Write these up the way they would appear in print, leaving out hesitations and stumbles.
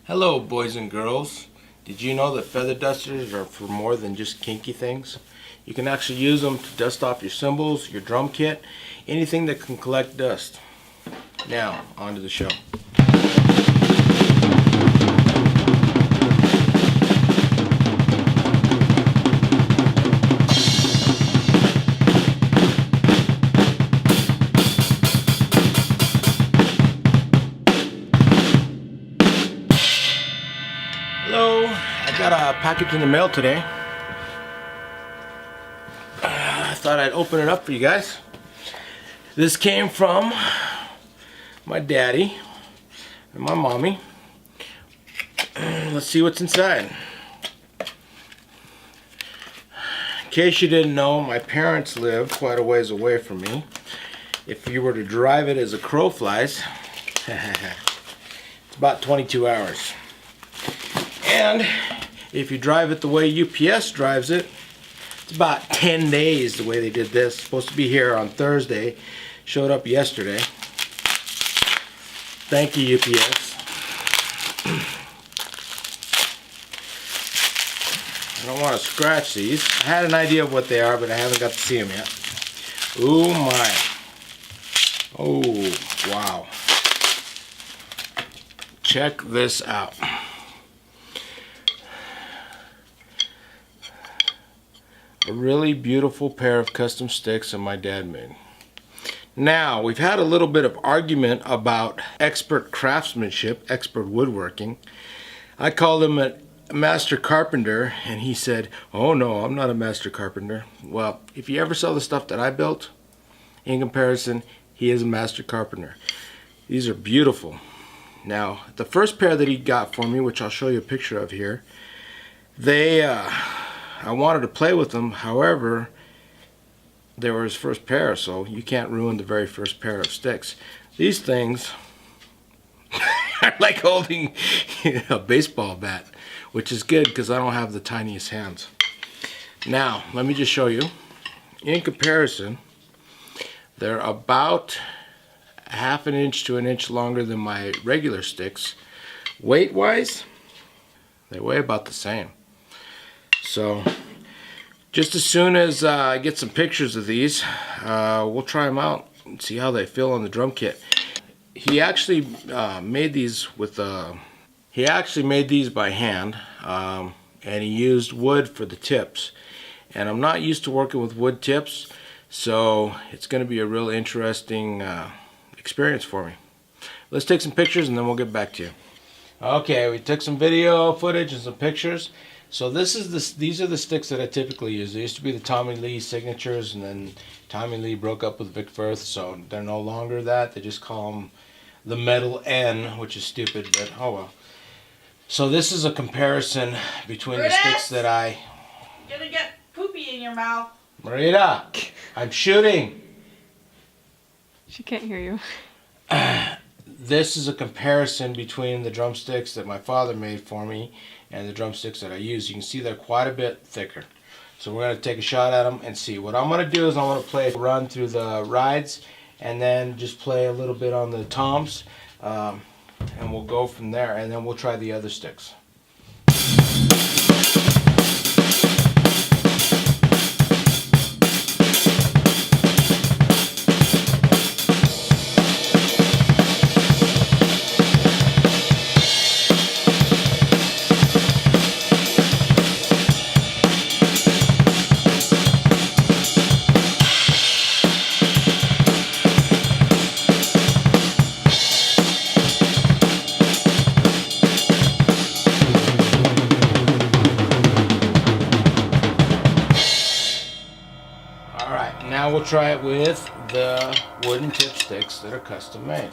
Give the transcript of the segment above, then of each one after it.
Hello, boys and girls. Did you know that feather dusters are for more than just kinky things? You can actually use them to dust off your cymbals, your drum kit, anything that can collect dust. Now, on to the show. Hello, I got a package in the mail today. I thought I'd open it up for you guys. This came from my daddy and my mommy. Let's see what's inside. In case you didn't know, my parents live quite a ways away from me. If you were to drive it as a crow flies, it's about 22 hours. And if you drive it the way UPS drives it, it's about 10 days the way they did this. Supposed to be here on Thursday. Showed up yesterday. Thank you, UPS. I don't want to scratch these. I had an idea of what they are, but I haven't got to see them yet. Oh my. Oh, wow. Check this out. A really beautiful pair of custom sticks that my dad made. Now, we've had a little bit of argument about expert craftsmanship, expert woodworking. I called him a master carpenter, and he said, "Oh no, I'm not a master carpenter." Well, if you ever saw the stuff that I built, in comparison, he is a master carpenter. These are beautiful. Now, the first pair that he got for me, which I'll show you a picture of here, I wanted to play with them. However, they were his first pair, so you can't ruin the very first pair of sticks. These things are like holding a baseball bat, which is good because I don't have the tiniest hands. Now, let me just show you. In comparison, they're about half an inch to an inch longer than my regular sticks. Weight-wise, they weigh about the same. So, just as soon as I get some pictures of these, we'll try them out and see how they feel on the drum kit. He actually made these with he actually made these by hand, and he used wood for the tips. And I'm not used to working with wood tips, so it's going to be a real interesting experience for me. Let's take some pictures and then we'll get back to you. Okay, we took some video footage and some pictures. So these are the sticks that I typically use. They used to be the Tommy Lee signatures, and then Tommy Lee broke up with Vic Firth, so they're no longer that. They just call them the Metal N, which is stupid, but oh well. So this is a comparison between the sticks that I... You're gonna get poopy in your mouth. Marita, I'm shooting. She can't hear you. This is a comparison between the drumsticks that my father made for me and the drumsticks that I use. You can see they're quite a bit thicker. So we're going to take a shot at them and see. What I'm going to do is I'm going to play a run through the rides and then just play a little bit on the toms, and we'll go from there, and then we'll try the other sticks. Now we'll try it with the wooden tip sticks that are custom made.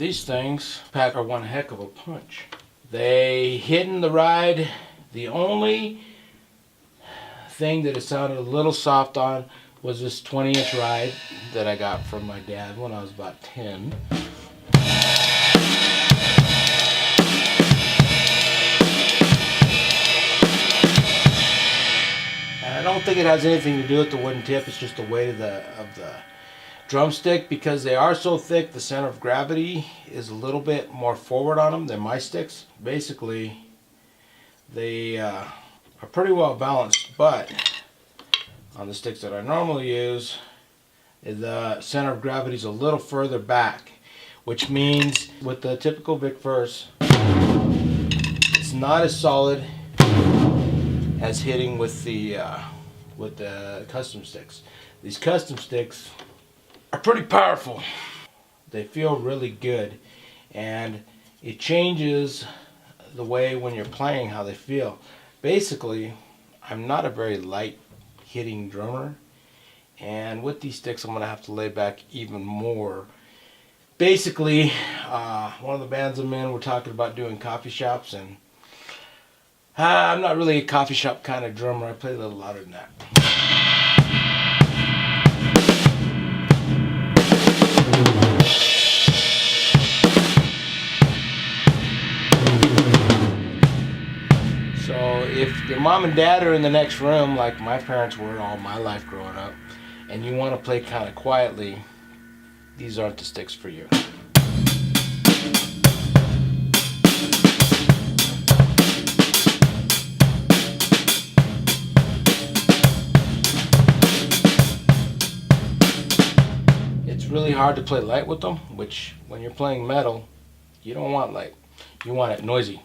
these things pack are one heck of a punch. They hit in the ride. The only thing that it sounded a little soft on was this 20-inch ride that I got from my dad when I was about 10. And I don't think it has anything to do with the wooden tip. It's just the weight of the drumstick, because they are so thick. The center of gravity is a little bit more forward on them than my sticks. Basically, they are pretty well balanced, but on the sticks that I normally use, the center of gravity is a little further back, which means with the typical Vic First, it's not as solid as hitting with the custom sticks. These custom sticks are pretty powerful. They feel really good, and it changes the way when you're playing how they feel. Basically, I'm not a very light hitting drummer, and with these sticks I'm gonna have to lay back even more. Basically, one of the bands I'm in, we're talking about doing coffee shops, and I'm not really a coffee shop kind of drummer. I play a little louder than that. So if your mom and dad are in the next room, like my parents were all my life growing up, and you want to play kind of quietly, these aren't the sticks for you. It's really hard to play light with them, which when you're playing metal, you don't want light. You want it noisy.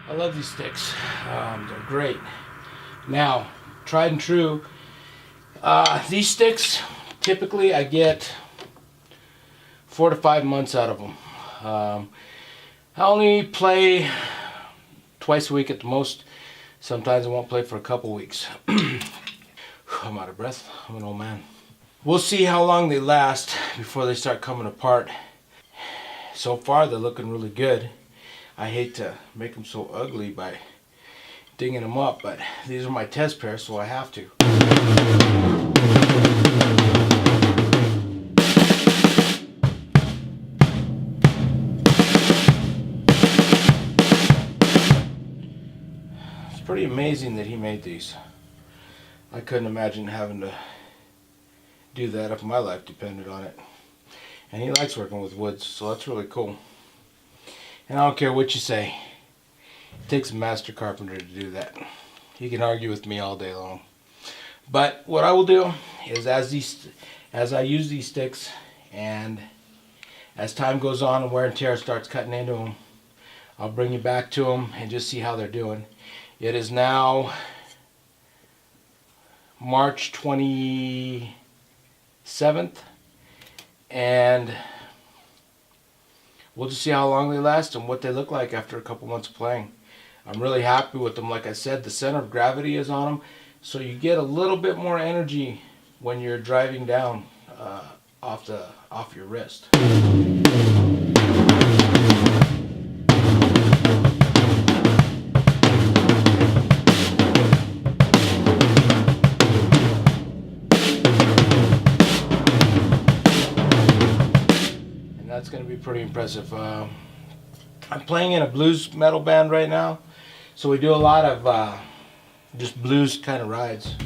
I love these sticks. They're great. Now, tried and true, these sticks, typically I get 4 to 5 months out of them. I only play twice a week at the most. Sometimes I won't play for a couple weeks. I'm out of breath. I'm an old man. We'll see how long they last before they start coming apart. So far, they're looking really good. I hate to make them so ugly by digging them up, but these are my test pairs, so I have to. It's pretty amazing that he made these. I couldn't imagine having to do that if my life depended on it. And he likes working with woods, so that's really cool. And I don't care what you say, it takes a master carpenter to do that. He can argue with me all day long. But what I will do is as I use these sticks, and as time goes on and wear and tear starts cutting into them, I'll bring you back to them and just see how they're doing. It is now March 27th, and we'll just see how long they last and what they look like after a couple months of playing. I'm really happy with them. Like I said, the center of gravity is on them, so you get a little bit more energy when you're driving down off your wrist. That's going to be pretty impressive. I'm playing in a blues metal band right now, so we do a lot of just blues kind of rides.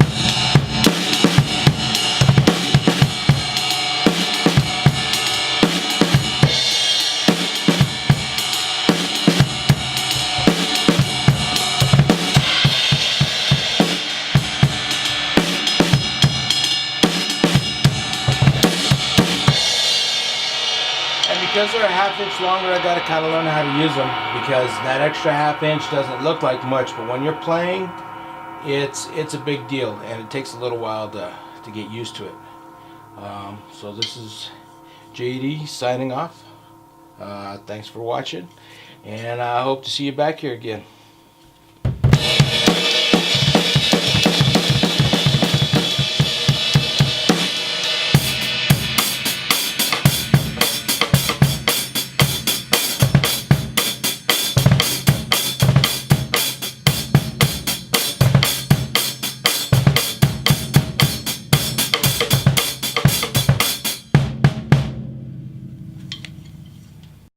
because they're a half inch longer, I gotta kind of learn how to use them, because that extra half inch doesn't look like much, but when you're playing, it's a big deal, and it takes a little while to get used to it. So this is JD signing off. Thanks for watching, and I hope to see you back here again.